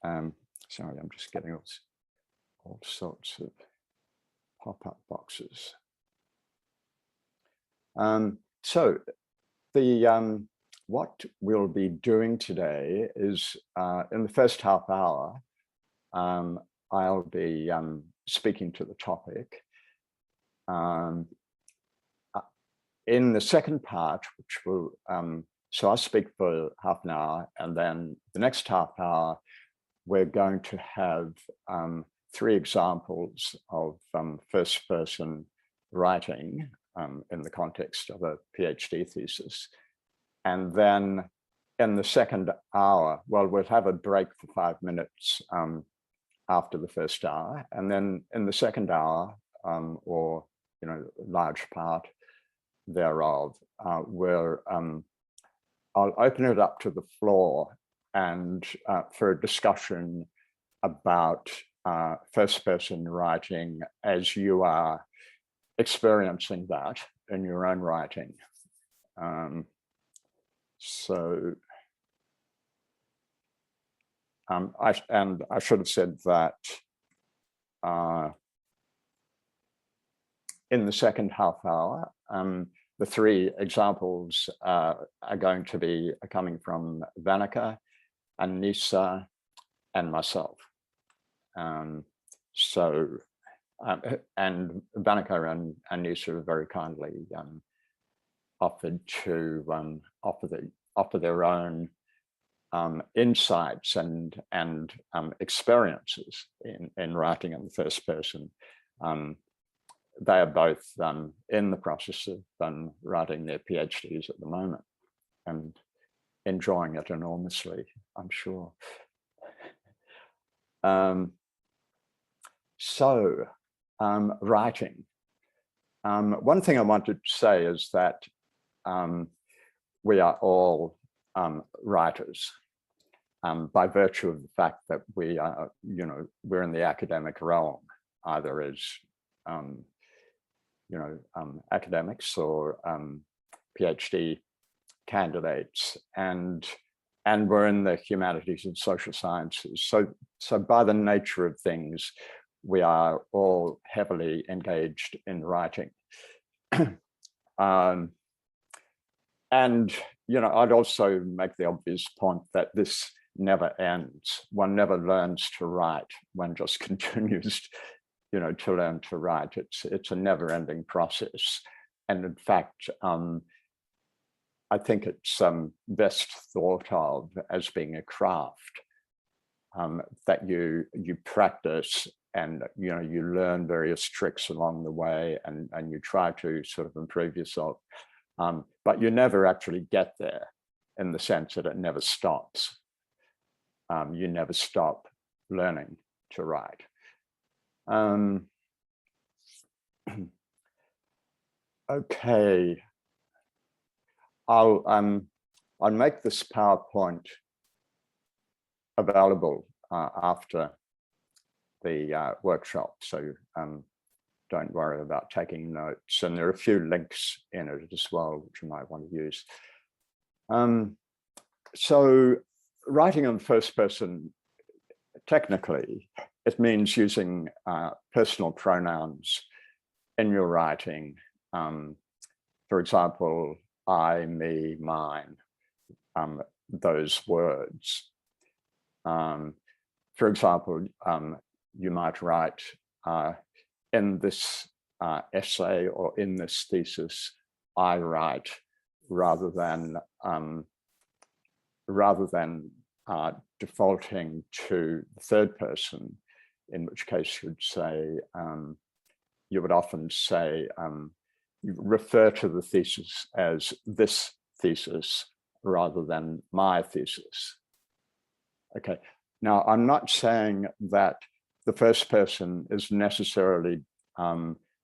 Sorry, I'm just getting all sorts of pop-up boxes. So what we'll be doing today is in the first half hour, I'll be speaking to the topic. In the second part, which will, so I'll speak for half an hour, and then the next half hour, we're going to have 3 examples of first-person writing in the context of a PhD thesis. And then in the second hour, well, we'll have a break for 5 minutes after the first hour. And then in the second hour, or, large part thereof, I'll open it up to the floor and for a discussion about first-person writing as you are experiencing that in your own writing. I should have said that in the second half hour, the 3 examples are going to be coming from Vanica, Anissa, and myself. And Vanica and Anissa very kindly offered to offer their own insights and experiences in writing in the first person. They are both in the process of writing their PhDs at the moment and enjoying it enormously, I'm sure. Writing. One thing I wanted to say is that we are all writers by virtue of the fact that we are, we're in the academic realm, either as academics or PhD candidates, and we're in the humanities and social sciences. So by the nature of things, we are all heavily engaged in writing. And I'd also make the obvious point that this never ends. One never learns to write. One just continues to learn to write. It's a never-ending process. And in fact, I think it's best thought of as being a craft that you practice, and you learn various tricks along the way, and you try to sort of improve yourself. But you never actually get there, in the sense that it never stops. You never stop learning to write. Okay, I'll make this PowerPoint available after the workshop, so don't worry about taking notes. And there are a few links in it as well, which you might want to use. So writing in first person, technically, it means using personal pronouns in your writing. For example, I, me, mine, those words. For example, you might write, in this essay or in this thesis, I write, rather than defaulting to the third person, in which case you'd say, you would often say, you refer to the thesis as this thesis rather than my thesis. Okay, now I'm not saying that the first person is necessarily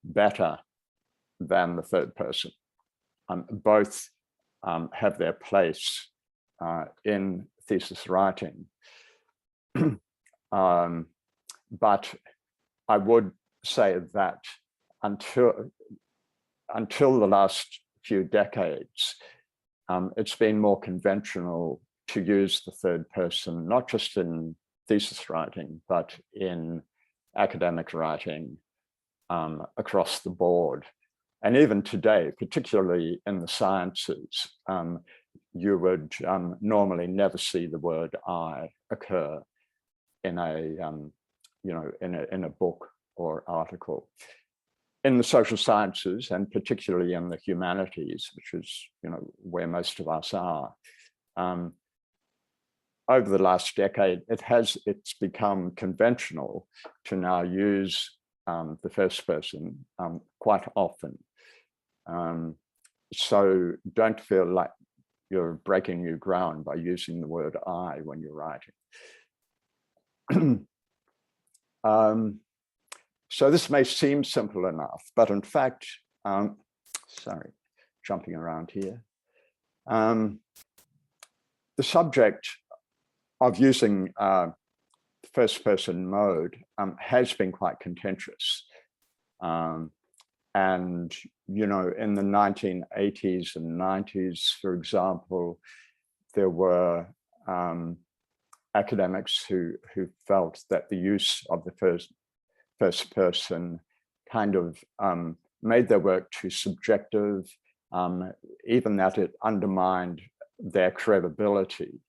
better than the third person. Both have their place in thesis writing. But I would say that until the last few decades, it's been more conventional to use the third person, not just in thesis writing, but in academic writing across the board. And even today, particularly in the sciences, you would normally never see the word I occur in a in a book or article. In the social sciences, and particularly in the humanities, which is where most of us are, over the last decade, it's become conventional to now use the first person quite often. So don't feel like you're breaking new ground by using the word I when you're writing. So this may seem simple enough, but in fact, sorry, jumping around here. The subject of using first-person mode has been quite contentious. And, in the 1980s and 90s, for example, there were academics who felt that the use of the first person kind of made their work too subjective, even that it undermined their credibility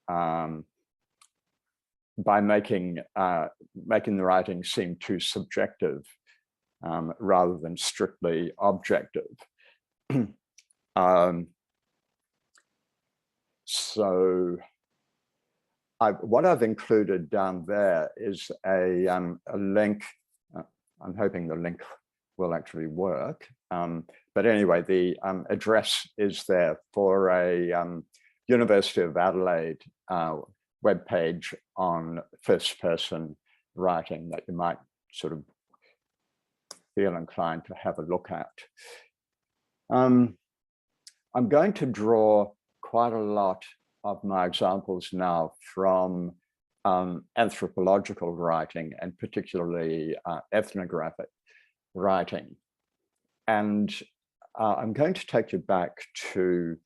by making the writing seem too subjective rather than strictly objective. So what I've included down there is a link. I'm hoping the link will actually work. But anyway, the address is there for a University of Adelaide webpage on first-person writing that you might sort of feel inclined to have a look at. I'm going to draw quite a lot of my examples now from anthropological writing, and particularly ethnographic writing. And I'm going to take you back to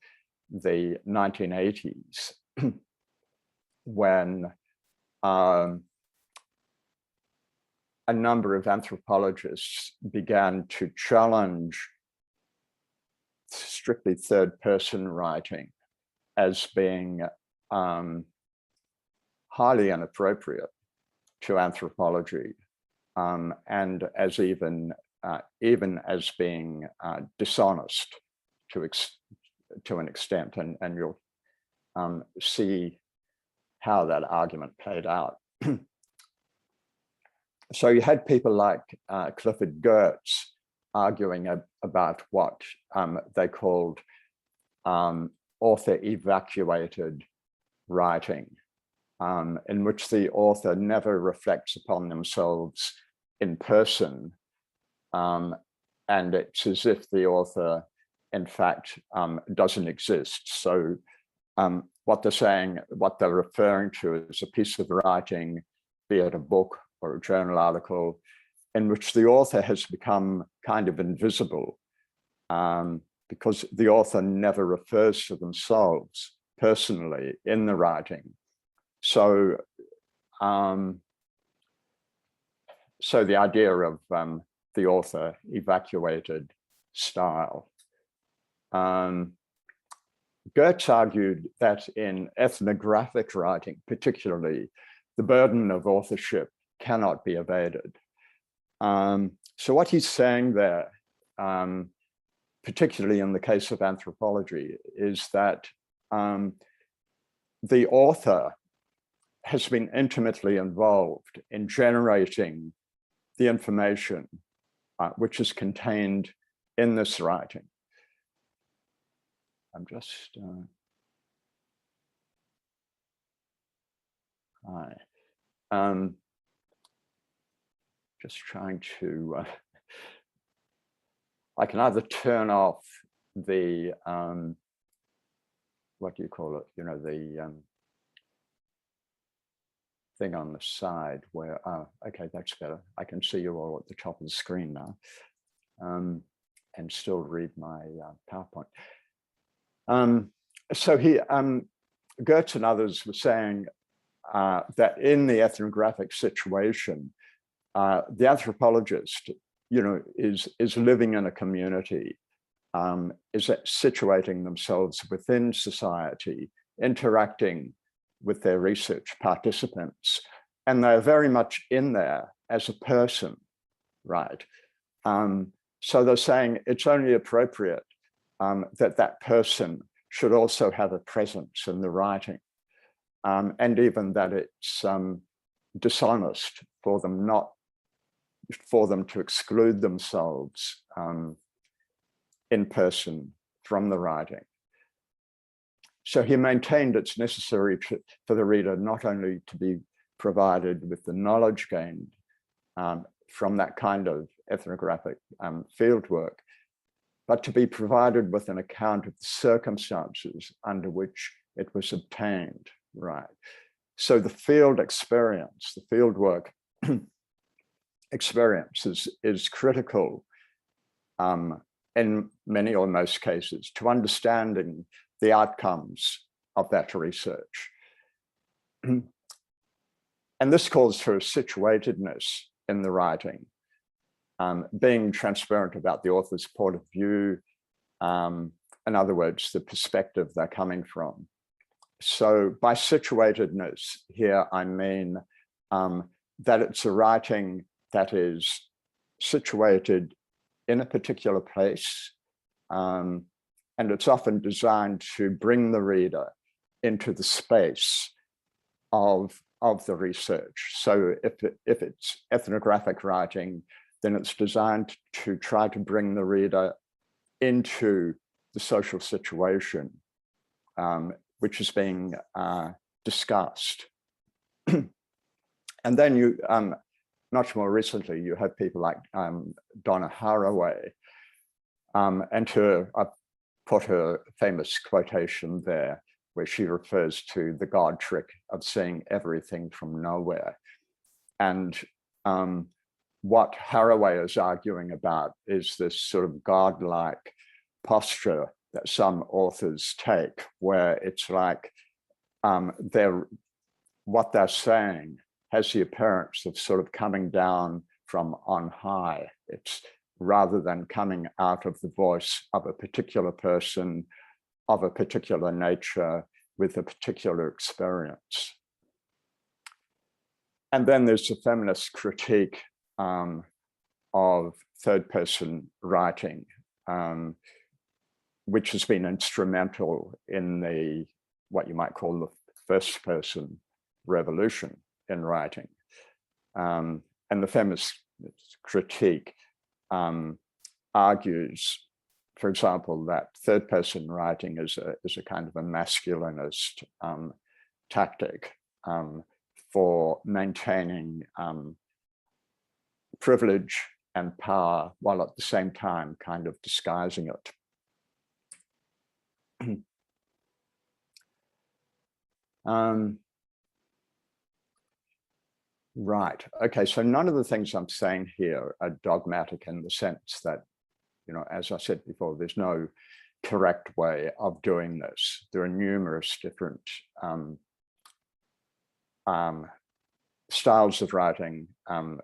the 1980s when a number of anthropologists began to challenge strictly third-person writing as being highly inappropriate to anthropology, and as even as being dishonest to an extent, and you'll see how that argument played out. So you had people like Clifford Geertz arguing about what they called author-evacuated writing, in which the author never reflects upon themselves in person, and it's as if the author, in fact, doesn't exist. So what they're referring to is a piece of writing, be it a book or a journal article, in which the author has become kind of invisible, because the author never refers to themselves personally in the writing. So, so the idea of the author evacuated style. Geertz argued that in ethnographic writing, particularly, the burden of authorship cannot be evaded. So what he's saying there, particularly in the case of anthropology, is that the author has been intimately involved in generating the information which is contained in this writing. I'm just just trying to I can either turn off the what do you call it, the thing on the side where, okay, that's better. I can see you all at the top of the screen now, and still read my PowerPoint. So here, Geertz and others were saying that in the ethnographic situation, the anthropologist, is living in a community, is situating themselves within society, interacting with their research participants, and they're very much in there as a person, right? So they're saying it's only appropriate that that person should also have a presence in the writing, and even that it's dishonest for them to exclude themselves in person from the writing. So he maintained it's necessary for the reader not only to be provided with the knowledge gained from that kind of ethnographic field work, but to be provided with an account of the circumstances under which it was obtained, right? So the field experience, the field work experience is critical in many or most cases to understanding the outcomes of that research. And this calls for situatedness in the writing, being transparent about the author's point of view, in other words, the perspective they're coming from. So by situatedness here, I mean that it's a writing that is situated in a particular place, and it's often designed to bring the reader into the space of the research. So if it's ethnographic writing, then it's designed to try to bring the reader into the social situation which is being discussed. And then you, much more recently, you have people like Donna Haraway, and I put her famous quotation there, where she refers to the God trick of seeing everything from nowhere. And what Haraway is arguing about is this sort of godlike posture that some authors take, where it's like what they're saying has the appearance of sort of coming down from on high. It's rather than coming out of the voice of a particular person of a particular nature with a particular experience. And then there's the feminist critique of third-person writing, which has been instrumental in what you might call the first-person revolution in writing. And the feminist critique argues, for example, that third-person writing is a kind of a masculinist tactic for maintaining privilege and power, while at the same time kind of disguising it. Right. Okay. So none of the things I'm saying here are dogmatic in the sense that, as I said before, there's no correct way of doing this. There are numerous different styles of writing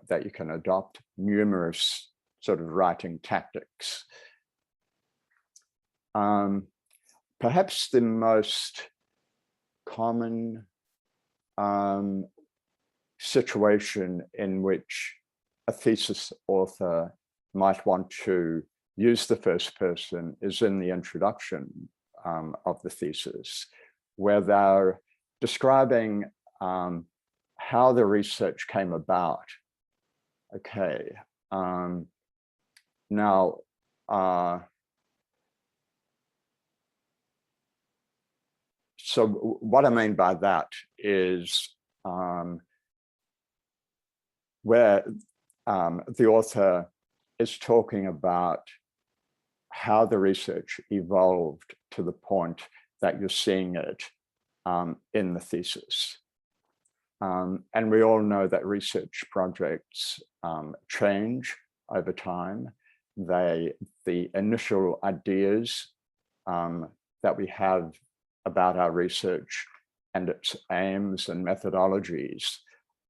that you can adopt, numerous sort of writing tactics. Perhaps the most common situation in which a thesis author might want to use the first person is in the introduction of the thesis, where they're describing how the research came about. Okay, now, so what I mean by that is where the author is talking about how the research evolved to the point that you're seeing it in the thesis. And we all know that research projects change over time. The initial ideas that we have about our research and its aims and methodologies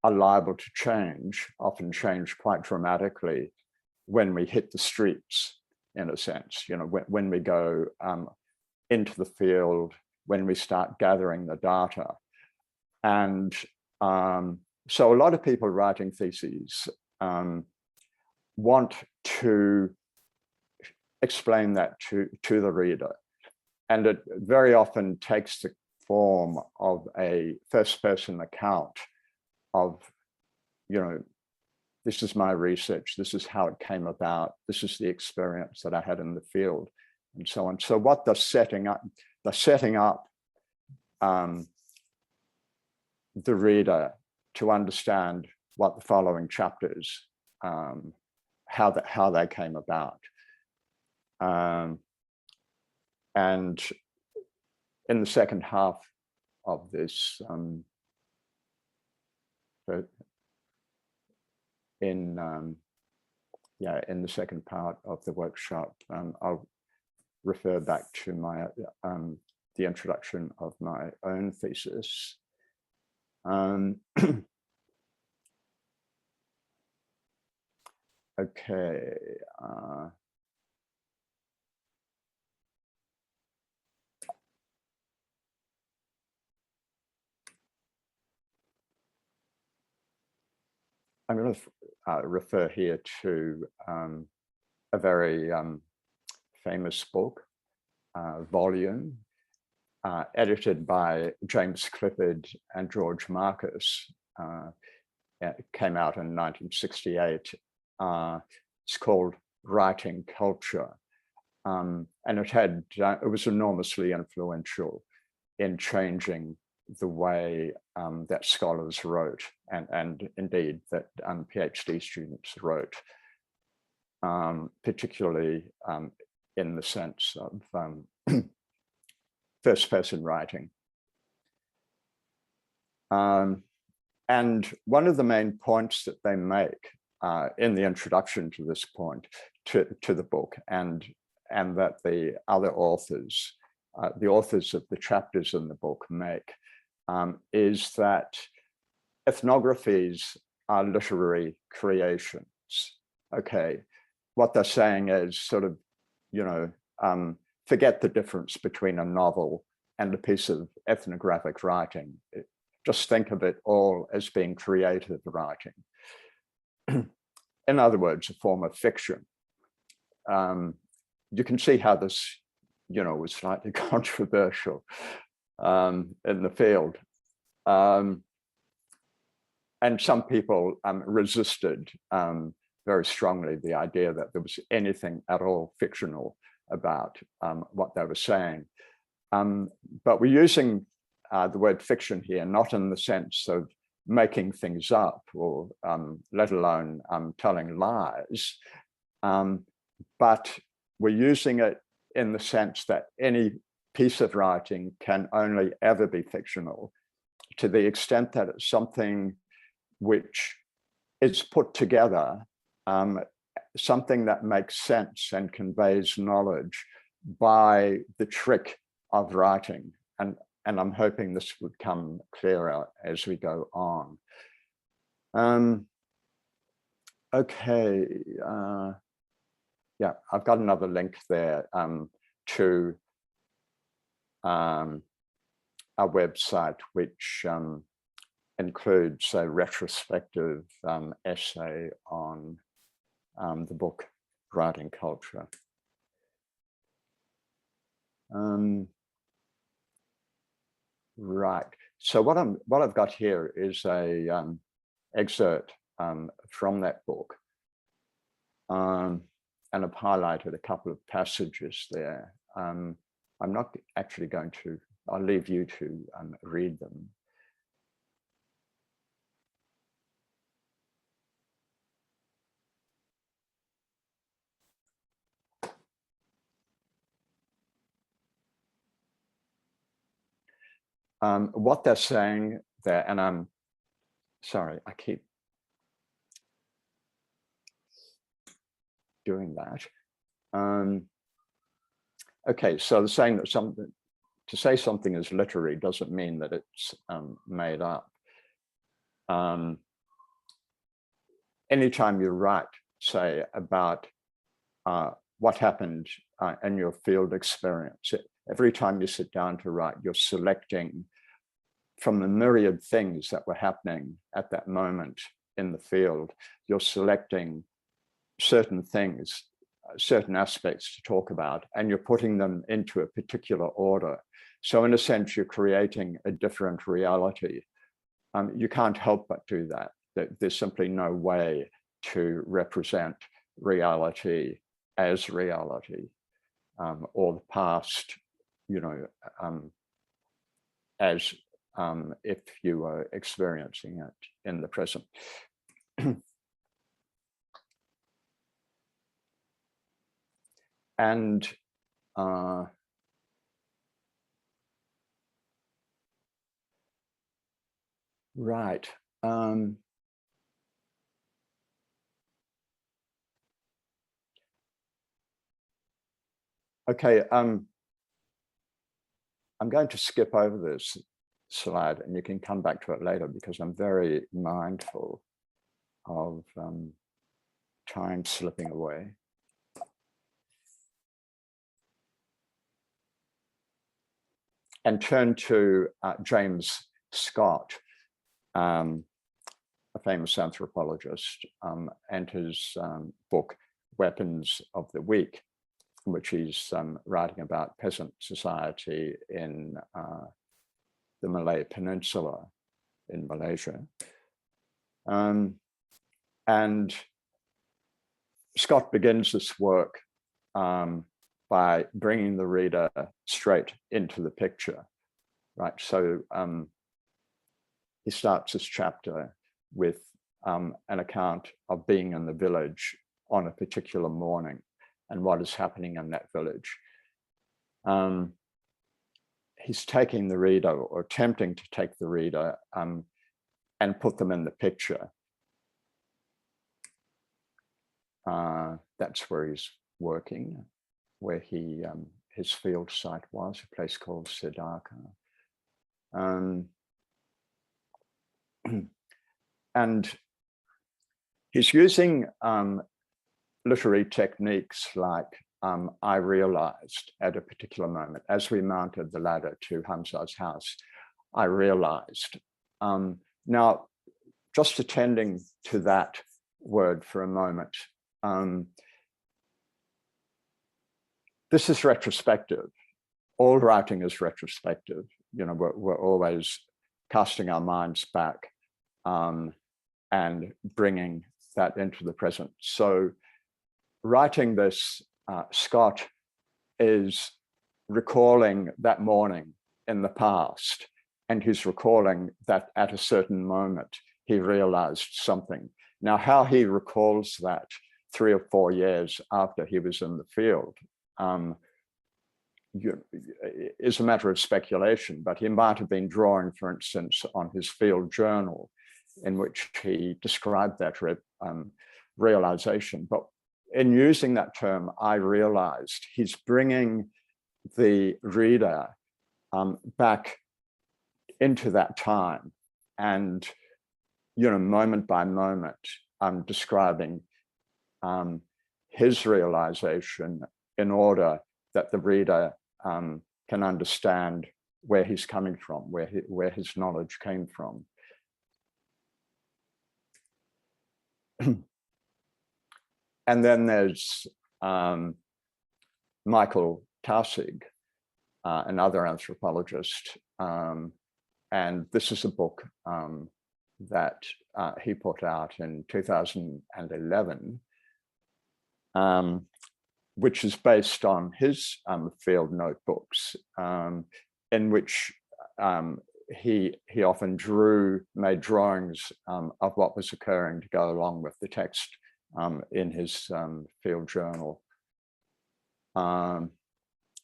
are liable to change, often change quite dramatically when we hit the streets, in a sense, when we go into the field, when we start gathering the data. And so a lot of people writing theses want to explain that to the reader. And it very often takes the form of a first-person account of, this is my research, this is how it came about, this is the experience that I had in the field, and so on. So what they're setting up the reader to understand what the following chapters, how they came about. And in the second half of this, in the second part of the workshop, I'll refer back to my the introduction of my own thesis. Okay. I'm going to refer here to a very famous book, volume, edited by James Clifford and George Marcus. It came out in 1968. It's called Writing Culture. And it was enormously influential in changing the way that scholars wrote, and indeed that PhD students wrote, particularly in the sense of first-person writing. And one of the main points that they make in the introduction to this point, to the book, and that the other authors, the authors of the chapters in the book make, is that ethnographies are literary creations. Okay, what they're saying is sort of, forget the difference between a novel and a piece of ethnographic writing. Just think of it all as being creative writing. In other words, a form of fiction. You can see how this, was slightly controversial in the field. And some people resisted very strongly the idea that there was anything at all fictional about what they were saying. But we're using the word fiction here, not in the sense of making things up or let alone telling lies, but we're using it in the sense that any piece of writing can only ever be fictional to the extent that it's something which is put together, something that makes sense and conveys knowledge by the trick of writing. And I'm hoping this would come clearer as we go on. Okay, yeah, I've got another link there to our website, which includes a retrospective essay on the book Writing Culture. Right. So what I've got here is a excerpt from that book, and I've highlighted a couple of passages there. I'm not actually going to. I'll leave you to read them. What they're saying there, and I'm sorry, I keep doing that. Okay, so they're saying that to say something is literary doesn't mean that it's made up. Anytime you write, say, about what happened in your field experience, every time you sit down to write, you're selecting from the myriad things that were happening at that moment in the field, you're selecting certain things, certain aspects to talk about, and you're putting them into a particular order. So in a sense, you're creating a different reality. You can't help but do that. There's simply no way to represent reality as reality, or the past, as if you were experiencing it in the present. And right. Okay, I'm going to skip over this slide and you can come back to it later because I'm very mindful of time slipping away. And turn to James Scott, a famous anthropologist, and his book, Weapons of the Weak, in which he's writing about peasant society in the Malay Peninsula in Malaysia. And Scott begins this work by bringing the reader straight into the picture, right? So he starts this chapter with an account of being in the village on a particular morning and what is happening in that village. He's taking the reader, or attempting to take the reader, and put them in the picture. That's where he's working, where he his field site was, a place called Sedaka. And he's using literary techniques like I realized at a particular moment, as we mounted the ladder to Hamza's house, I realized. Now, just attending to that word for a moment, this is retrospective. All writing is retrospective. We're always casting our minds back and bringing that into the present. So writing this, Scott is recalling that morning in the past, and he's recalling that at a certain moment, he realized something. Now, how he recalls that 3 or 4 years after he was in the field is a matter of speculation, but he might have been drawing, for instance, on his field journal in which he described that realization. But in using that term, I realized, he's bringing the reader back into that time, and moment by moment, I'm describing his realization in order that the reader can understand where he's coming from, where his knowledge came from. And then there's Michael Taussig, another anthropologist, and this is a book that he put out in 2011, which is based on his field notebooks, in which he often made drawings of what was occurring to go along with the text in his field journal.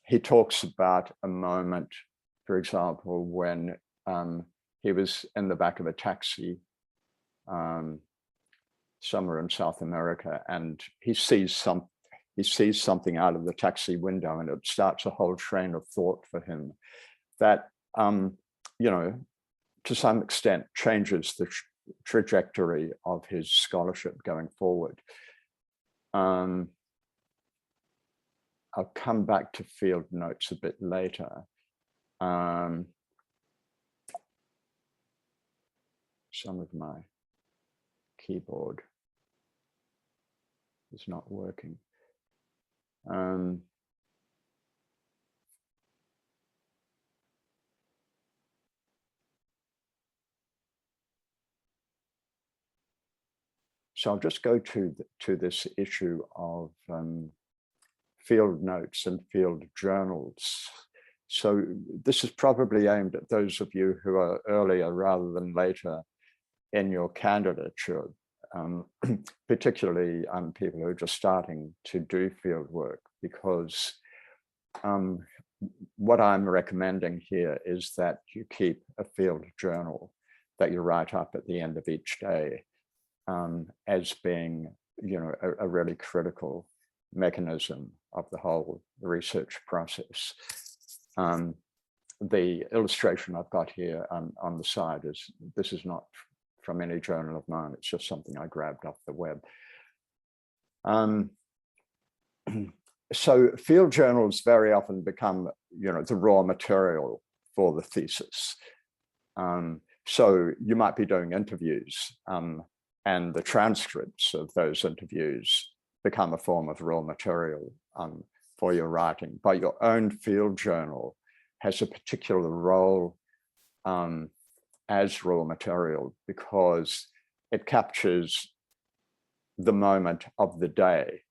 He talks about a moment, for example, when he was in the back of a taxi somewhere in South America, and he sees something out of the taxi window, and it starts a whole train of thought for him. that, you know, to some extent changes the trajectory of his scholarship going forward. I'll come back to field notes a bit later. Some of my keyboard is not working. So I'll just go to this issue of field notes and field journals. So this is probably aimed at those of you who are earlier rather than later in your candidature, particularly people who are just starting to do field work, because what I'm recommending here is that you keep a field journal that you write up at the end of each day as being, you know, a really critical mechanism of the whole research process. The illustration I've got here on the side is, this is not from any journal of mine, it's just something I grabbed off the web. So field journals very often become, you know, the raw material for the thesis. So you might be doing interviews and the transcripts of those interviews become a form of raw material for your writing. But your own field journal has a particular role as raw material because it captures the moment of the day,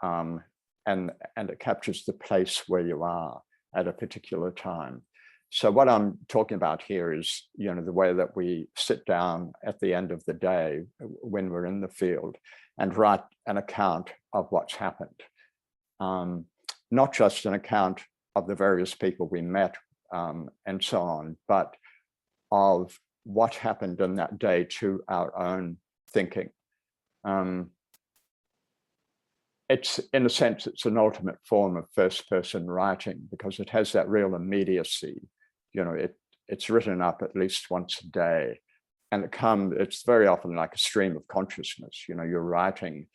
and it captures the place where you are at a particular time. So what I'm talking about here is, you know, the way that we sit down at the end of the day when we're in the field and write an account of what's happened. Not just an account of the various people we met and so on, but of what happened in that day to our own thinking. It's, in a sense, it's an ultimate form of first-person writing because it has that real immediacy. You know, it's written up at least once a day, and it's very often like a stream of consciousness. You know, you're writing,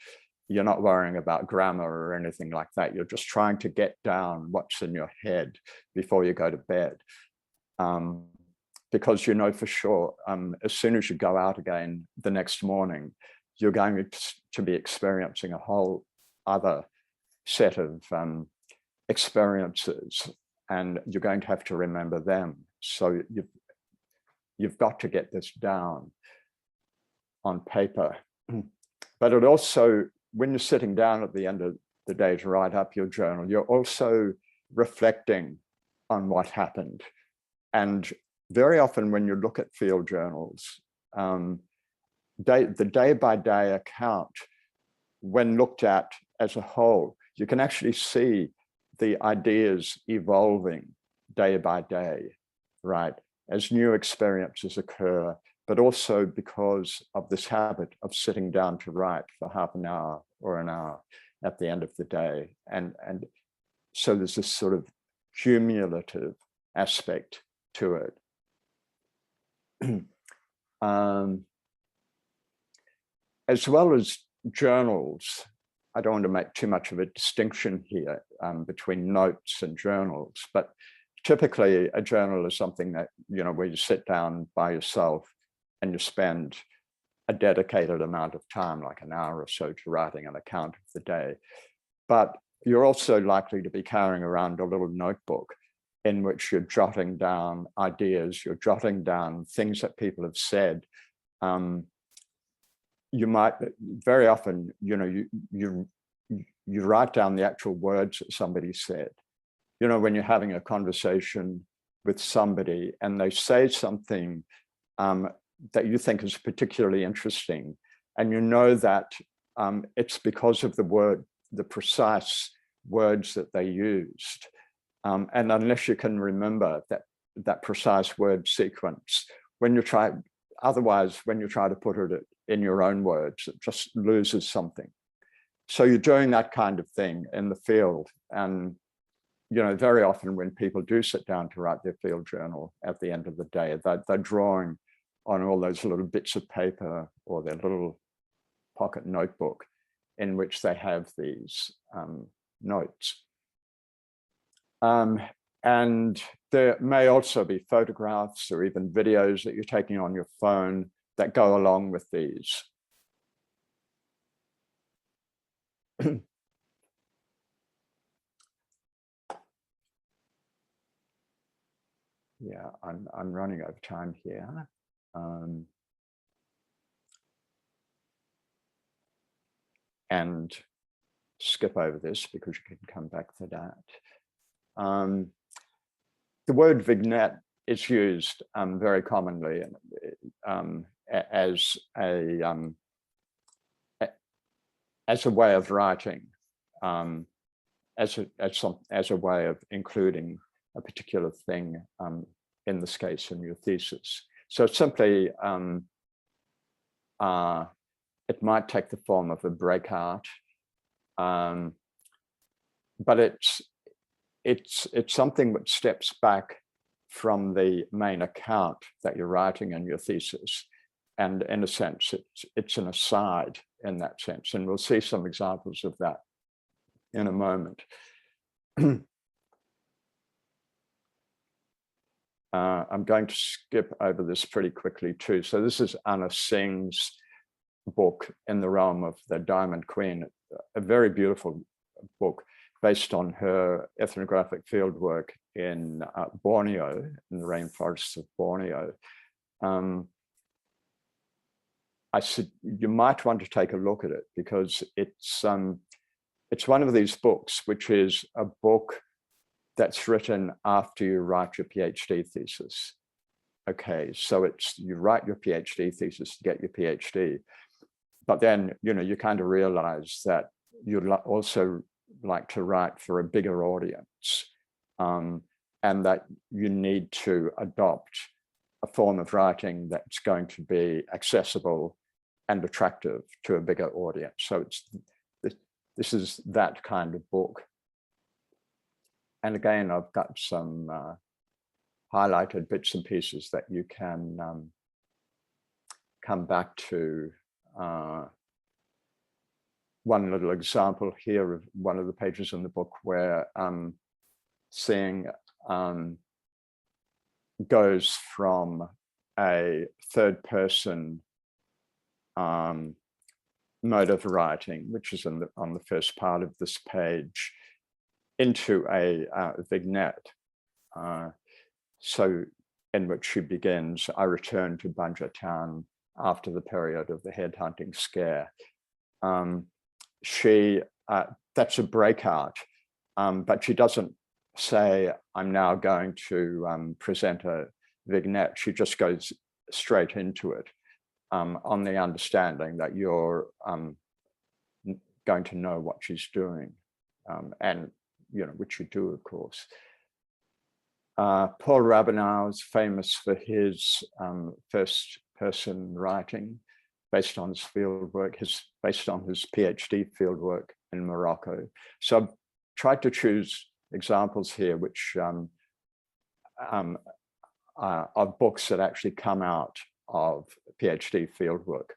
you're not worrying about grammar or anything like that. You're just trying to get down what's in your head before you go to bed. Because you know for sure, as soon as you go out again the next morning, you're going to be experiencing a whole other set of experiences, and you're going to have to remember them. So you've got to get this down on paper. But it also, when you're sitting down at the end of the day to write up your journal, you're also reflecting on what happened. And very often when you look at field journals, the day-by-day account, when looked at as a whole, you can actually see the ideas evolving day by day, right? As new experiences occur, but also because of this habit of sitting down to write for half an hour or an hour at the end of the day. And so there's this sort of cumulative aspect to it. As well as journals, I don't want to make too much of a distinction here between notes and journals, but typically a journal is something that, you know, where you sit down by yourself and you spend a dedicated amount of time, like an hour or so, to writing an account of the day. But you're also likely to be carrying around a little notebook in which you're jotting down ideas, you're jotting down things that people have said. You might very often, you know, you write down the actual words that somebody said. You know, when you're having a conversation with somebody and they say something that you think is particularly interesting, and you know that it's because of the precise words that they used. And unless you can remember that precise word sequence, when you try to put it in your own words, it just loses something. So you're doing that kind of thing in the field. And very often when people do sit down to write their field journal at the end of the day, they're drawing on all those little bits of paper or their little pocket notebook in which they have these notes. And there may also be photographs or even videos that you're taking on your phone that go along with these. Yeah, I'm running out of time here. And skip over this because you can come back to that. The word vignette is used very commonly as a way of writing, as a way of including a particular thing, in this case, in your thesis. So simply, it might take the form of a breakout, but it's something that steps back from the main account that you're writing in your thesis. And in a sense, it's an aside in that sense. And we'll see some examples of that in a moment. I'm going to skip over this pretty quickly too. So this is Anna Singh's book In the Realm of the Diamond Queen, a very beautiful book based on her ethnographic fieldwork in Borneo, in the rainforests of Borneo. I said you might want to take a look at it because it's one of these books which is a book that's written after you write your PhD thesis. Okay, so you write your PhD thesis to get your PhD, but then you kind of realize that you'd also like to write for a bigger audience, and that you need to adopt a form of writing that's going to be accessible and attractive to a bigger audience. So this is that kind of book. And again, I've got some highlighted bits and pieces that you can come back to. One little example here of one of the pages in the book where Singh goes from a third person mode of writing, which is on the first part of this page, into a vignette. So in which she begins, I returned to Banja town after the period of the headhunting scare. That's a breakout, but she doesn't say, I'm now going to present a vignette. She just goes straight into it, on the understanding that you're going to know what she's doing, and which you do, of course. Paul Rabinow is famous for his first person writing based on his fieldwork, based on his PhD fieldwork in Morocco. So I've tried to choose examples here which of books that actually come out of PhD fieldwork.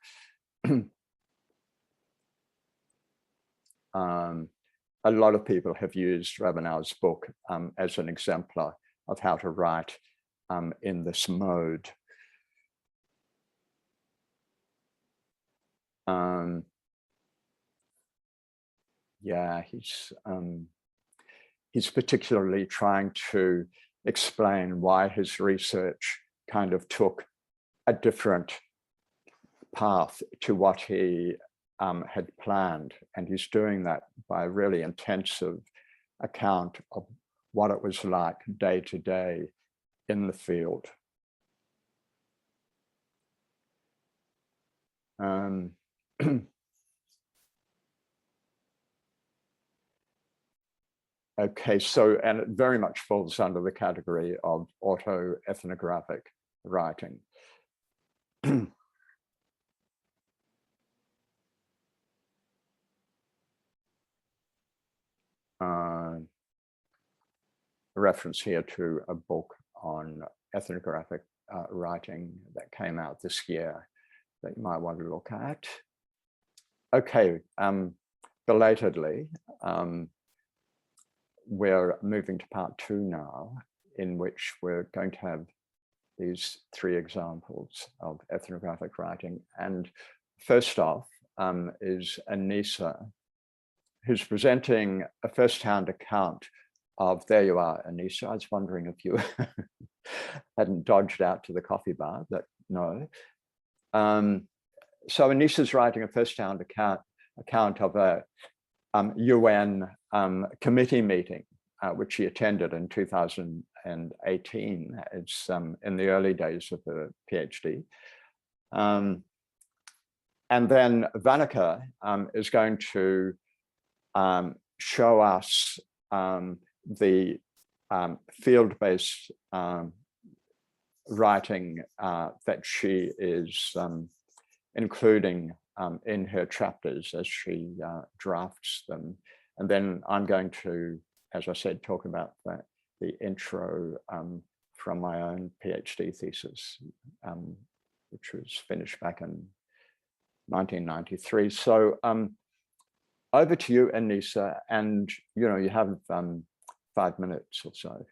A lot of people have used Rabinow's book as an exemplar of how to write in this mode. Yeah, he's particularly trying to explain why his research kind of took a different path to what he had planned. And he's doing that by a really intensive account of what it was like day to day in the field. Okay, so, and it very much falls under the category of auto-ethnographic writing. reference here to a book on ethnographic writing that came out this year that you might want to look at. Okay, belatedly, we're moving to part 2 now, in which we're going to have these 3 examples of ethnographic writing. And first off is Anissa, who's presenting a first-hand account of, there you are, Anissa. I was wondering if you hadn't dodged out to the coffee bar, but no. So Anissa's writing a first-hand account of a UN committee meeting, which she attended in 2018. It's in the early days of the PhD. And then Vanneke is going to show us the field-based writing that she is including in her chapters as she drafts them. And then I'm going to, as I said, talk about the intro from my own PhD thesis, which was finished back in 1993. So over to you, Anissa, and you have 5 minutes or so.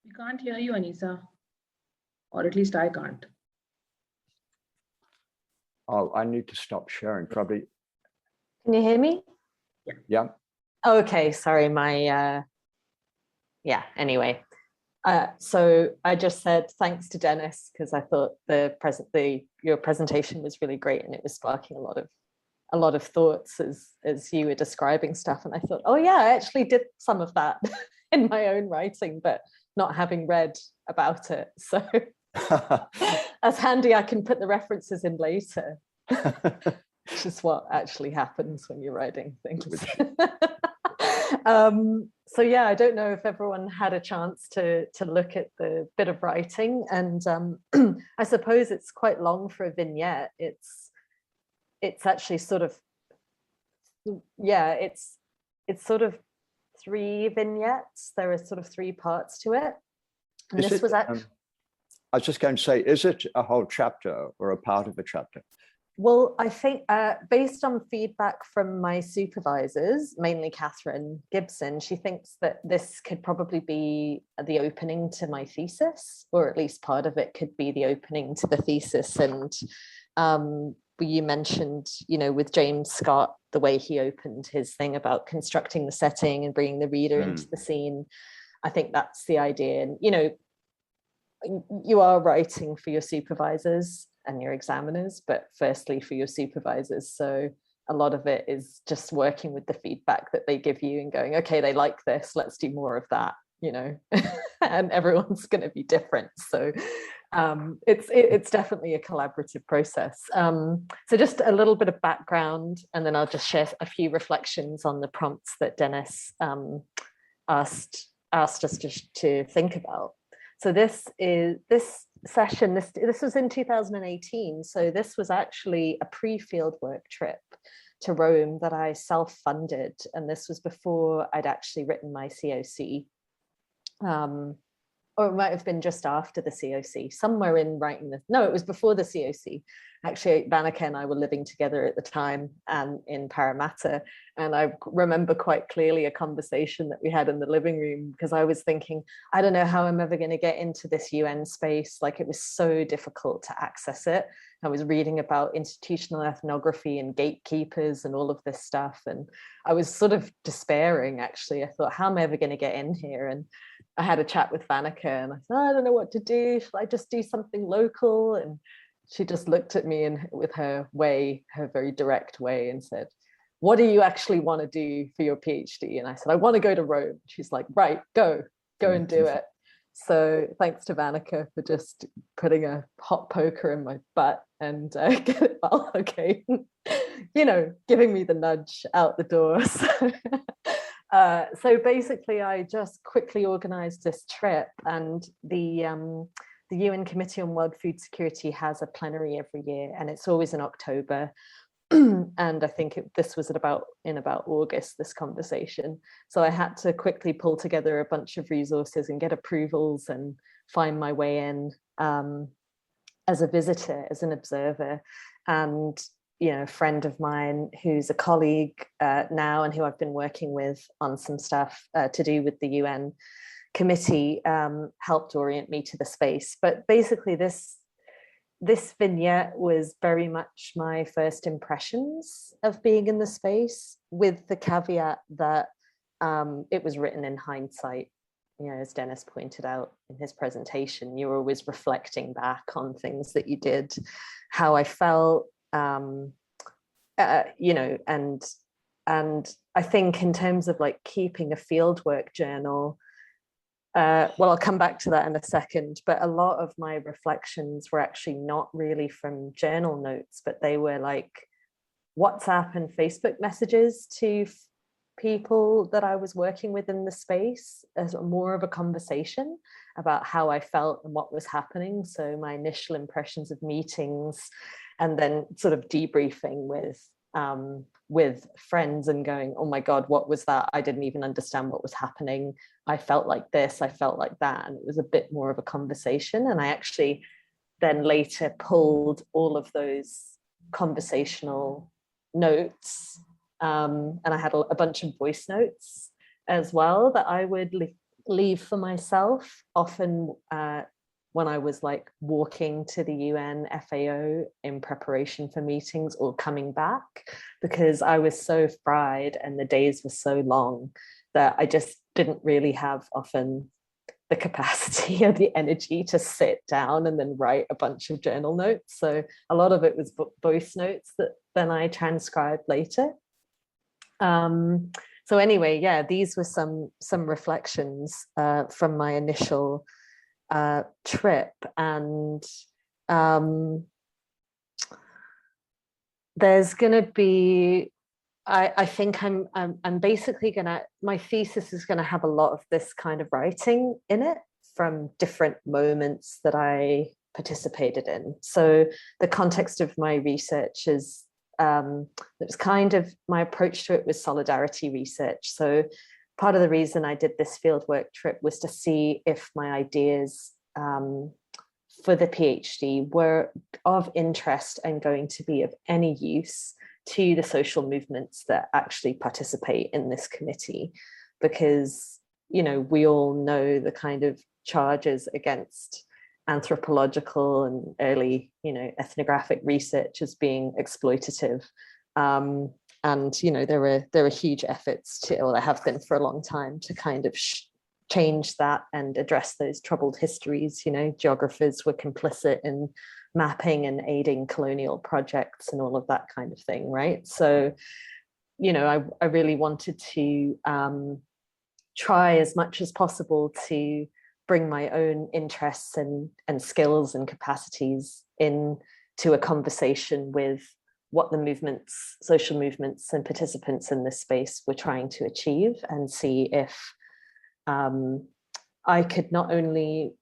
We can't hear you, Anissa, or at least I can't. Oh, I need to stop sharing, probably. Can you hear me? Yeah. Okay, sorry, anyway. So I just said thanks to Denis, because I thought your presentation was really great, and it was sparking a lot of thoughts as you were describing stuff. And I thought, oh yeah, I actually did some of that in my own writing, but not having read about it. So that's handy. I can put the references in later, which is what actually happens when you're writing things. So yeah, I don't know if everyone had a chance to look at the bit of writing, and I suppose it's quite long for a vignette. It's actually sort of, yeah, it's sort of 3 vignettes. There are sort of 3 parts to it. And this was actually, I was just going to say, is it a whole chapter or a part of a chapter? Well, I think based on feedback from my supervisors, mainly Catherine Gibson, she thinks that this could probably be the opening to my thesis, or at least part of it could be the opening to the thesis. And you mentioned, with James Scott, the way he opened his thing about constructing the setting and bringing the reader into the scene. I think that's the idea. And, you are writing for your supervisors and your examiners, but firstly for your supervisors. So a lot of it is just working with the feedback that they give you and going, okay, they like this, let's do more of that, and everyone's going to be different. So it's definitely a collaborative process. So just a little bit of background, and then I'll just share a few reflections on the prompts that Denis asked us to think about. So this session, this was in 2018. So this was actually a pre-fieldwork trip to Rome that I self-funded. And this was before I'd actually written my COC. Or it might have been just after the COC, somewhere in writing this. No, it was before the COC. Actually, Vanneke and I were living together at the time and in Parramatta. And I remember quite clearly a conversation that we had in the living room, because I was thinking, I don't know how I'm ever going to get into this UN space. Like, it was so difficult to access it. I was reading about institutional ethnography and gatekeepers and all of this stuff. And I was sort of despairing, actually. I thought, how am I ever going to get in here? And I had a chat with Vanneke, and I said, I don't know what to do. Should I just do something local? And she just looked at me and with her very direct way, and said, what do you actually want to do for your PhD? And I said, I want to go to Rome. She's like, right, go and do it. So thanks to Vanneke for just putting a hot poker in my butt and giving me the nudge out the door. So, So basically, I just quickly organised this trip, and the UN Committee on World Food Security has a plenary every year, and it's always in October. And I think this was in about August, this conversation. So I had to quickly pull together a bunch of resources and get approvals and find my way in as a visitor, as an observer. And a friend of mine who's a colleague now and who I've been working with on some stuff to do with the UN committee helped orient me to the space. But basically this vignette was very much my first impressions of being in the space, with the caveat that it was written in hindsight. As Denis pointed out in his presentation, you were always reflecting back on things that you did, how I felt, and I think in terms of like keeping a fieldwork journal, well, I'll come back to that in a second, but a lot of my reflections were actually not really from journal notes, but they were like WhatsApp and Facebook messages to people that I was working with in the space, as more of a conversation about how I felt and what was happening. So my initial impressions of meetings, and then sort of debriefing with friends and going, oh my God, what was that? I didn't even understand what was happening. I felt like this, I felt like that. And it was a bit more of a conversation. And I actually then later pulled all of those conversational notes. And I had a bunch of voice notes as well that I would leave for myself, often when I was like walking to the UN FAO in preparation for meetings or coming back, because I was so fried and the days were so long that I just didn't really have often the capacity or the energy to sit down and then write a bunch of journal notes. So a lot of it was voice notes that then I transcribed later. So anyway, yeah, these were some reflections from my initial trip, and there's gonna be, I think I'm basically gonna, my thesis is gonna have a lot of this kind of writing in it from different moments that I participated in. So the context of my research is, it was kind of, my approach to it was solidarity research. So part of the reason I did this fieldwork trip was to see if my ideas for the PhD were of interest and going to be of any use to the social movements that actually participate in this committee. Because, we all know the kind of charges against anthropological and early, ethnographic research as being exploitative. And, there are huge efforts to, or there have been for a long time, to kind of change that and address those troubled histories. Geographers were complicit in mapping and aiding colonial projects and all of that kind of thing, right? So, I really wanted to try as much as possible to bring my own interests and skills and capacities into a conversation with what the movements, social movements and participants in this space were trying to achieve, and see if I could not only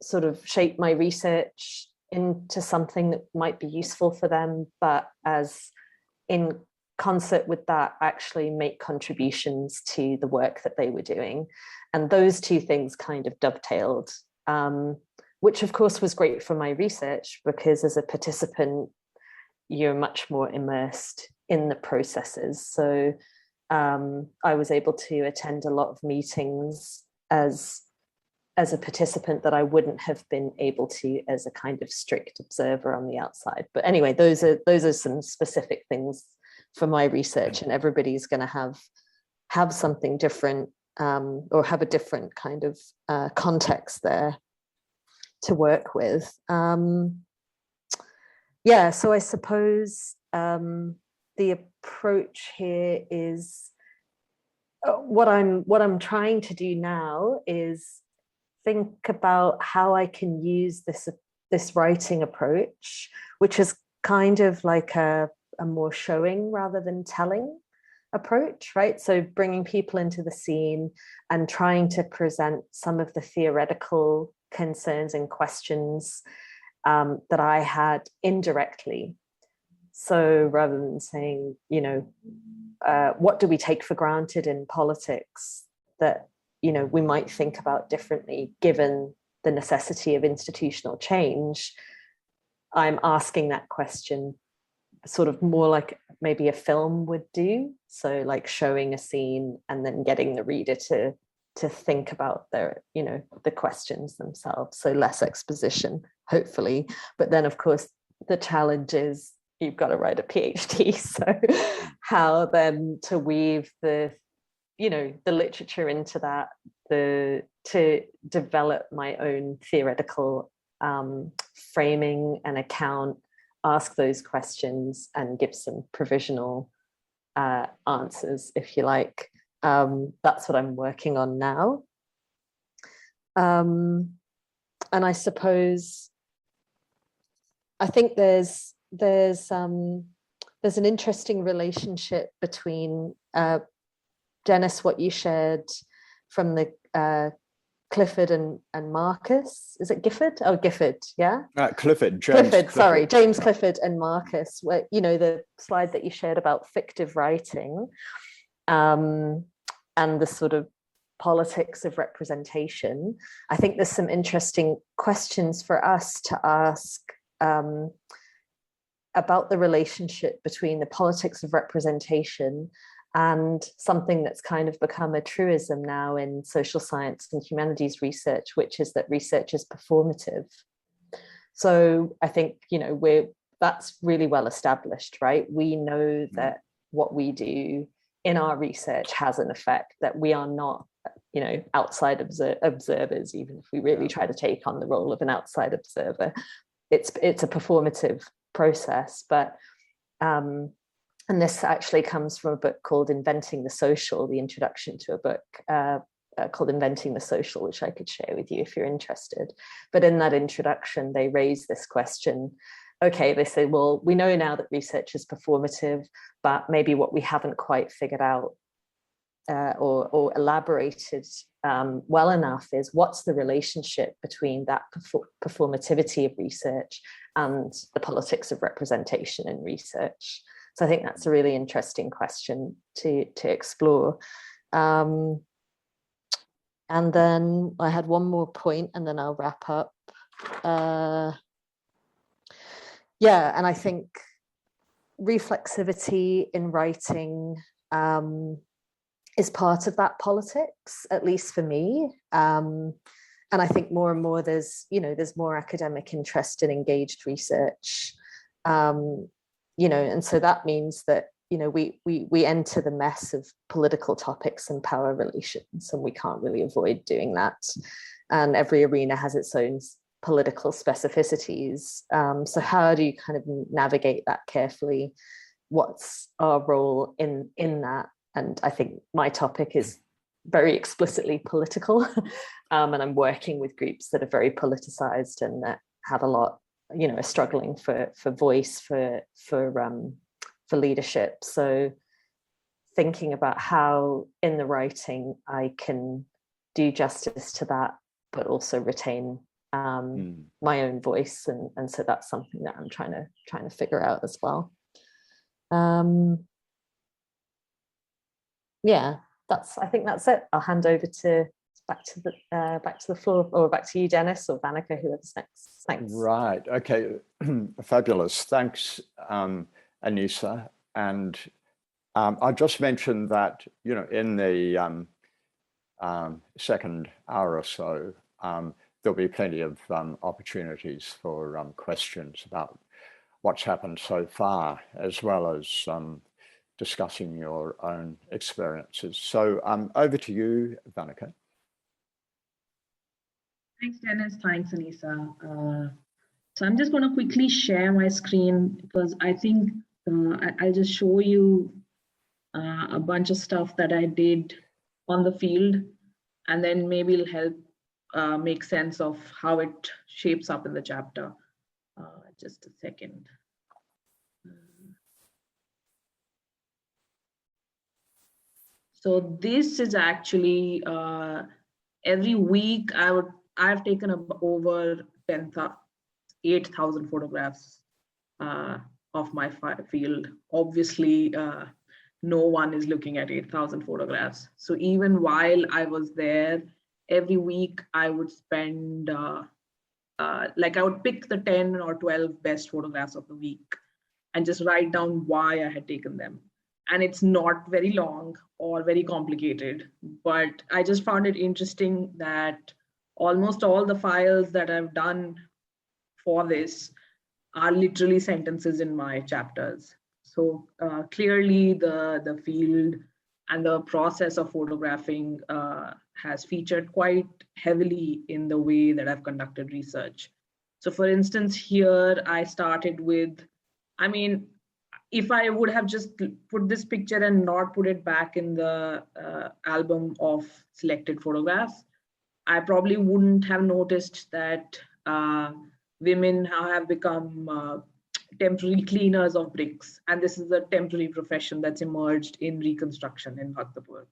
sort of shape my research into something that might be useful for them, but as in concert with that, actually make contributions to the work that they were doing. And those two things kind of dovetailed, which of course was great for my research, because as a participant, you're much more immersed in the processes. So I was able to attend a lot of meetings as a participant that I wouldn't have been able to as a kind of strict observer on the outside. But anyway, those are some specific things for my research, and everybody's going to have something different, or have a different kind of context there to work with. Yeah, so I suppose the approach here is, what I'm trying to do now is think about how I can use this writing approach, which is kind of like a more showing rather than telling approach, right? So bringing people into the scene and trying to present some of the theoretical concerns and questions that I had indirectly. So rather than saying, you know, what do we take for granted in politics that, you know, we might think about differently given the necessity of institutional change, I'm asking that question sort of more like maybe a film would do. So like showing a scene and then getting the reader to think about their, you know, the questions themselves. So less exposition, hopefully. But then of course, the challenge is you've got to write a PhD. So how then to weave the, you know, the literature into that, to develop my own theoretical framing and account, ask those questions and give some provisional answers, if you like. That's what I'm working on now. And I suppose, I think there's an interesting relationship between Denis, what you shared from the Clifford and Marcus. Is it Gifford? Oh, Gifford, yeah? Clifford, James Clifford and Marcus, where, you know, the slide that you shared about fictive writing and the sort of politics of representation. I think there's some interesting questions for us to ask about the relationship between the politics of representation and something that's kind of become a truism now in social science and humanities research, which is that research is performative. So I think, you know, that's really well established, right? We know that what we do in our research has an effect, that we are not, you know, outside observers, even if we really try to take on the role of an outside observer. It's a performative process, but and this actually comes from a book called Inventing the Social, the introduction to a book called Inventing the Social, which I could share with you if you're interested. But in that introduction, they raise this question. Okay, they say, well, we know now that research is performative, but maybe what we haven't quite figured out or elaborated well enough is what's the relationship between that performativity of research and the politics of representation in research. So I think that's a really interesting question to explore. And then I had one more point and then I'll wrap up. Yeah, and I think reflexivity in writing is part of that politics, at least for me. And I think more and more there's more academic interest in engaged research. You know, and so that means that, you know, we enter the mess of political topics and power relations, and we can't really avoid doing that. And every arena has its own political specificities. So how do you kind of navigate that carefully? What's our role in that? And I think my topic is very explicitly political, and I'm working with groups that are very politicized and that have a lot, you know, are struggling for voice, for leadership. So thinking about how in the writing I can do justice to that, but also retain my own voice, and so that's something that I'm trying to figure out as well. Yeah, I think that's it. I'll hand over back to the floor, or back to you, Denis, or Vanika, whoever's next. Thanks. Right. Okay. Fabulous. Thanks, Anissa. And I just mentioned that, you know, in the second hour or so, there'll be plenty of opportunities for questions about what's happened so far, as well as discussing your own experiences. So over to you, Vanika. Thanks, Denis. Thanks, Anissa. So I'm just going to quickly share my screen because I think I'll just show you a bunch of stuff that I did on the field, and then maybe it'll help make sense of how it shapes up in the chapter. Just a second. So this is actually every week I've taken over 8,000 photographs of my field. Obviously, no one is looking at 8,000 photographs. So even while I was there, every week I would spend, like I would pick the 10 or 12 best photographs of the week and just write down why I had taken them. And it's not very long or very complicated, but I just found it interesting that almost all the files that I've done for this are literally sentences in my chapters. So clearly the field and the process of photographing has featured quite heavily in the way that I've conducted research. So for instance, here I started with, I mean, if I would have just put this picture and not put it back in the album of selected photographs, I probably wouldn't have noticed that women have become temporary cleaners of bricks. And this is a temporary profession that's emerged in reconstruction in Bhaktapur.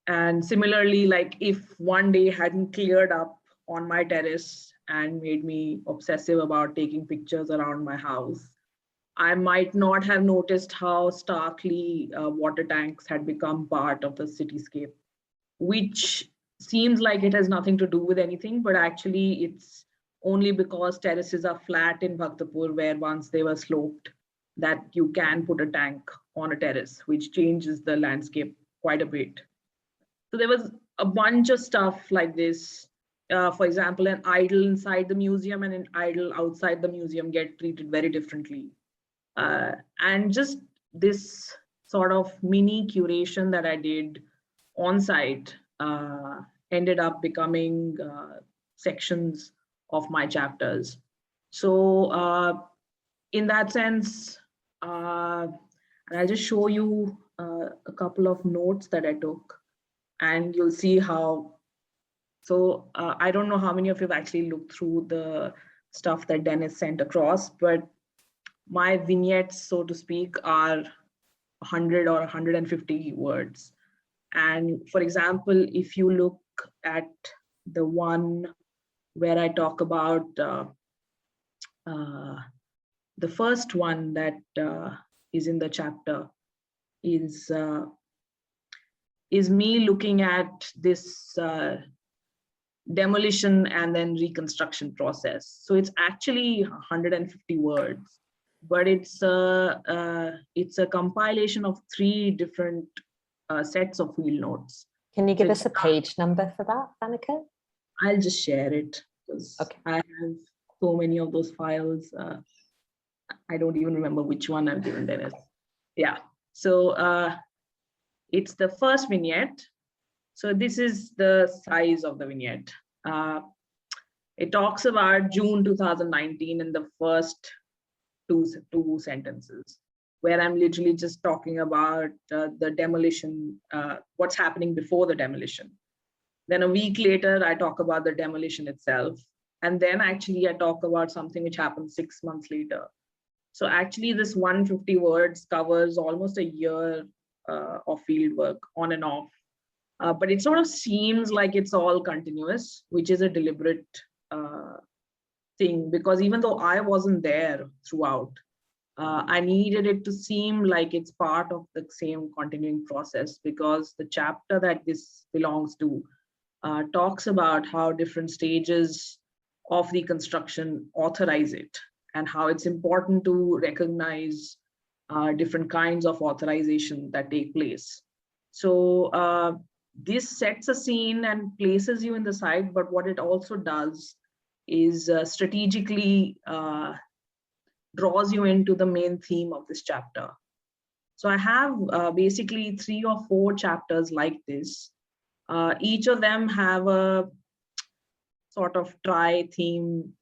And similarly, like if one day hadn't cleared up on my terrace and made me obsessive about taking pictures around my house, I might not have noticed how starkly water tanks had become part of the cityscape, which seems like it has nothing to do with anything, but actually it's only because terraces are flat in Bhaktapur, where once they were sloped, that you can put a tank on a terrace, which changes the landscape quite a bit. So there was a bunch of stuff like this. For example, an idol inside the museum and an idol outside the museum get treated very differently. And just this sort of mini curation that I did on site ended up becoming sections of my chapters. So in that sense, and I'll just show you a couple of notes that I took, and you'll see how. So I don't know how many of you have actually looked through the stuff that Denis sent across, but my vignettes, so to speak, are 100 or 150 words. And for example, if you look at the one where I talk about the first one that is in the chapter is me looking at this demolition and then reconstruction process. So it's actually 150 words, but it's a compilation of 3 different sets of field notes. Can you give us a page number for that, Annika? I'll just share it because I have so many of those files. I don't even remember which one I've given Denis. Yeah, so it's the first vignette. So this is the size of the vignette. It talks about June 2019 in the first two sentences, where I'm literally just talking about the demolition, what's happening before the demolition. Then a week later, I talk about the demolition itself. And then actually I talk about something which happened 6 months later. So actually this 150 words covers almost a year of field work on and off. But it sort of seems like it's all continuous, which is a deliberate thing, because even though I wasn't there throughout, I needed it to seem like it's part of the same continuing process, because the chapter that this belongs to talks about how different stages of reconstruction authorize it, and how it's important to recognize different kinds of authorization that take place. So this sets a scene and places you in the site, but what it also does is strategically draws you into the main theme of this chapter. So I have basically 3 or 4 chapters like this. Each of them have a sort of tri-theme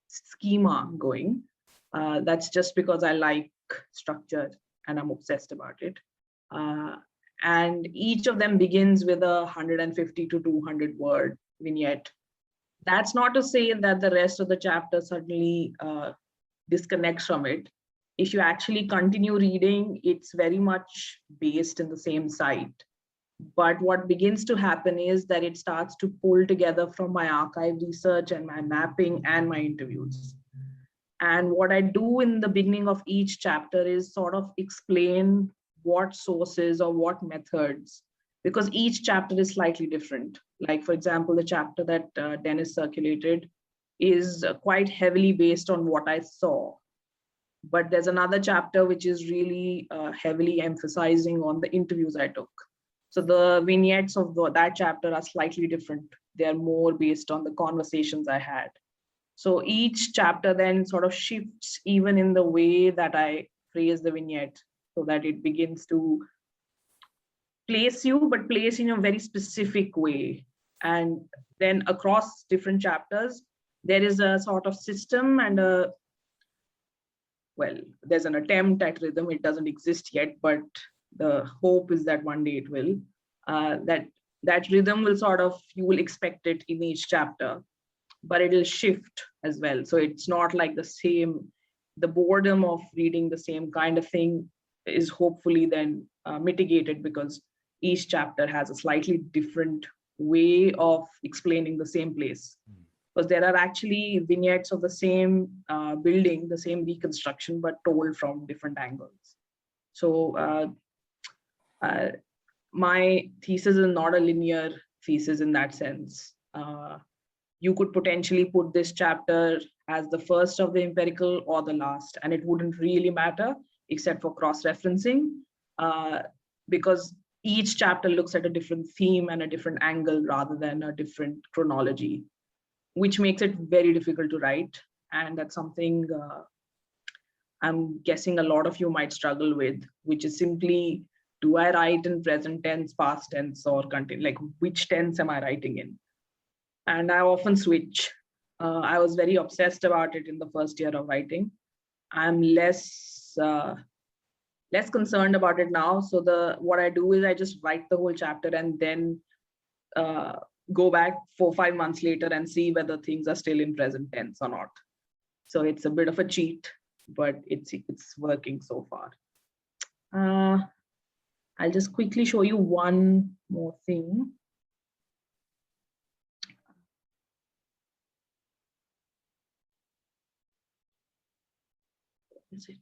schema going. That's just because I like structure and I'm obsessed about it. And each of them begins with a 150 to 200 word vignette. That's not to say that the rest of the chapter suddenly disconnects from it. if you actually continue reading, it's very much based in the same site. But what begins to happen is that it starts to pull together from my archive research and my mapping and my interviews. And what I do in the beginning of each chapter is sort of explain what sources or what methods, because each chapter is slightly different. Like, for example, the chapter that Denis circulated is quite heavily based on what I saw. But there's another chapter which is really heavily emphasizing on the interviews I took. So the vignettes of that chapter are slightly different. They are more based on the conversations I had. So each chapter then sort of shifts even in the way that I phrase the vignette, so that it begins to place you, but place in a very specific way. And then across different chapters, there is a sort of system and there's an attempt at rhythm. It doesn't exist yet, but the hope is that one day it will. That rhythm will sort of, you will expect it in each chapter, but it'll shift as well. So it's not like the boredom of reading the same kind of thing is hopefully then mitigated, because each chapter has a slightly different way of explaining the same place. Because there are actually vignettes of the same building, the same reconstruction, but told from different angles. So my thesis is not a linear thesis in that sense. You could potentially put this chapter as the first of the empirical or the last, and it wouldn't really matter except for cross-referencing, because each chapter looks at a different theme and a different angle rather than a different chronology, which makes it very difficult to write. And that's something I'm guessing a lot of you might struggle with, which is simply, do I write in present tense, past tense, or continue? Like, which tense am I writing in? And I often switch. I was very obsessed about it in the first year of writing. I'm less concerned about it now. So what I do is I just write the whole chapter and then go back 4 or 5 months later and see whether things are still in present tense or not. So it's a bit of a cheat, but it's working so far. I'll just quickly show you one more thing. Is it?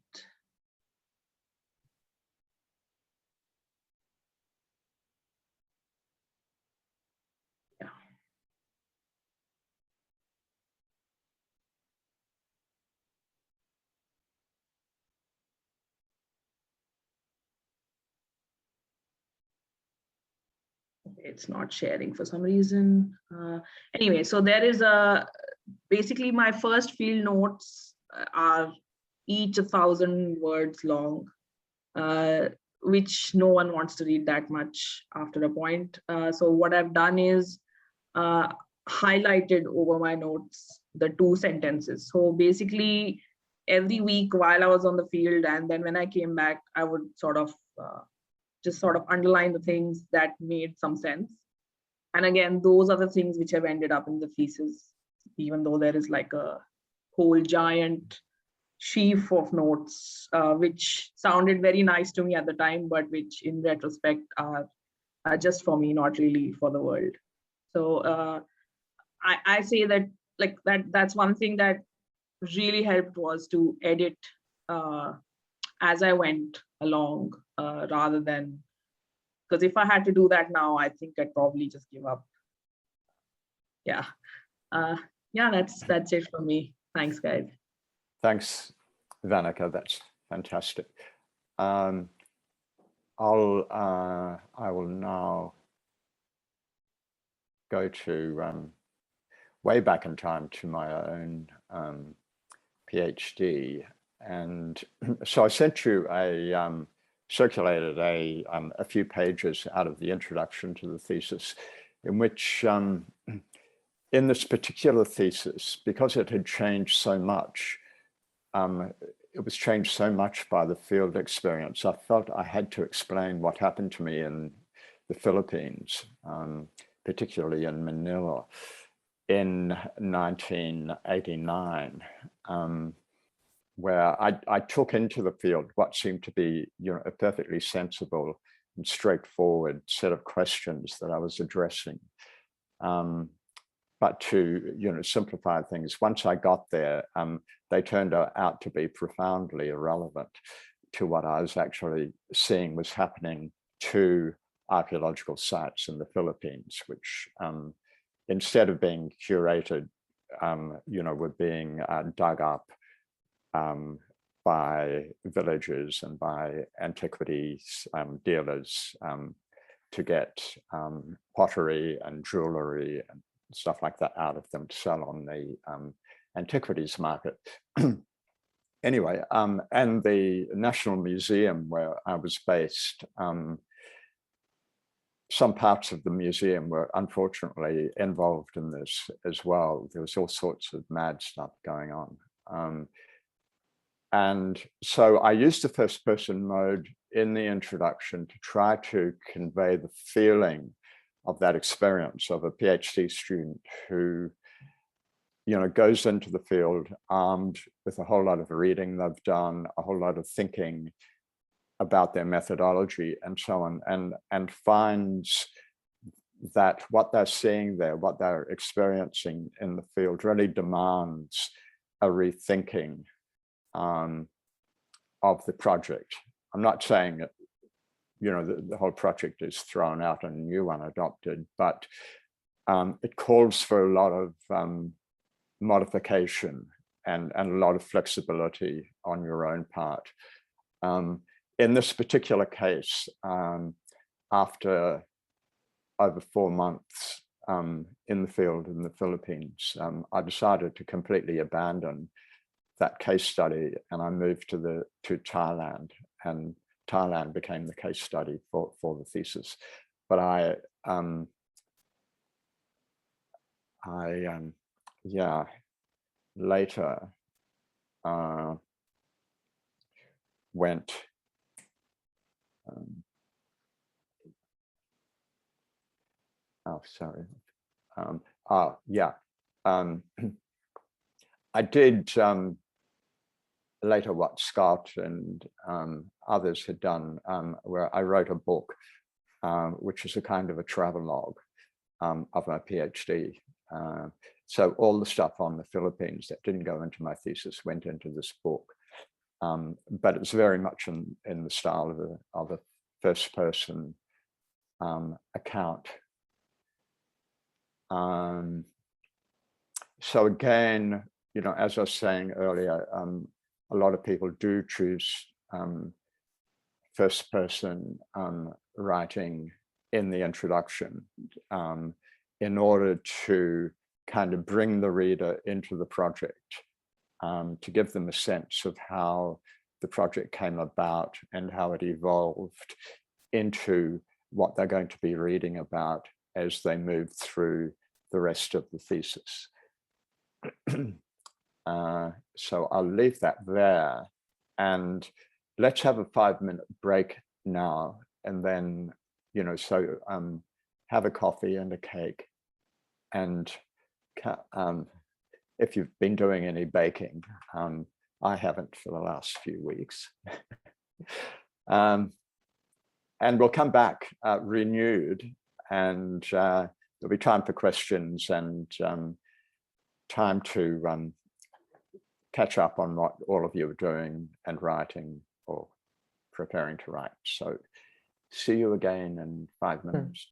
Yeah. It's not sharing for some reason. Anyway, so there is basically my first field notes are each 1,000 words long, which no one wants to read that much after a point. So what I've done is highlighted over my notes the 2 sentences. So basically every week while I was on the field, and then when I came back, I would just underline the things that made some sense. And again, those are the things which have ended up in the thesis, even though there is like a whole giant sheaf of notes, which sounded very nice to me at the time, but which in retrospect are just for me, not really for the world. So I say that that's one thing that really helped, was to edit as I went along, rather than, because if I had to do that now, I think I'd probably just give up. Yeah. Yeah, that's it for me. Thanks, guys. Thanks, Vanika. That's fantastic. I will now go to way back in time to my own PhD, and so I sent you circulated a few pages out of the introduction to the thesis, in which in this particular thesis, because it had changed so much, it was changed so much by the field experience, I felt I had to explain what happened to me in the Philippines, particularly in Manila in 1989. where I took into the field what seemed to be, a perfectly sensible and straightforward set of questions that I was addressing. But to, simplify things, once I got there, they turned out to be profoundly irrelevant to what I was actually seeing was happening to archaeological sites in the Philippines, which instead of being curated, were being dug up by villagers and by antiquities dealers to get pottery and jewelry and stuff like that out of them to sell on the antiquities market. Anyway, and the National Museum where I was based, some parts of the museum were unfortunately involved in this as well. There was all sorts of mad stuff going on. And so I used the first person mode in the introduction to try to convey the feeling of that experience of a PhD student who, goes into the field armed with a whole lot of reading they've done, a whole lot of thinking about their methodology and so on, and finds that what they're seeing there, what they're experiencing in the field really demands a rethinking of the project. I'm not saying that, the whole project is thrown out and a new one adopted, but it calls for a lot of modification and a lot of flexibility on your own part. In this particular case, after over 4 months in the field in the Philippines, I decided to completely abandon that case study, and I moved to Thailand, and Thailand became the case study for the thesis. But I later went I did later what Scott and others had done, where I wrote a book, which is a kind of a travelogue of my PhD. So all the stuff on the Philippines that didn't go into my thesis went into this book. But it's very much in the style of a first person account. So again, as I was saying earlier, a lot of people do choose first person writing in the introduction in order to kind of bring the reader into the project, to give them a sense of how the project came about and how it evolved into what they're going to be reading about as they move through the rest of the thesis. So I'll leave that there, and let's have a 5-minute break now, and then, have a coffee and a cake. And if you've been doing any baking, I haven't for the last few weeks. And we'll come back renewed, and there'll be time for questions and time to catch up on what all of you are doing and writing or preparing to write. So see you again in 5 minutes.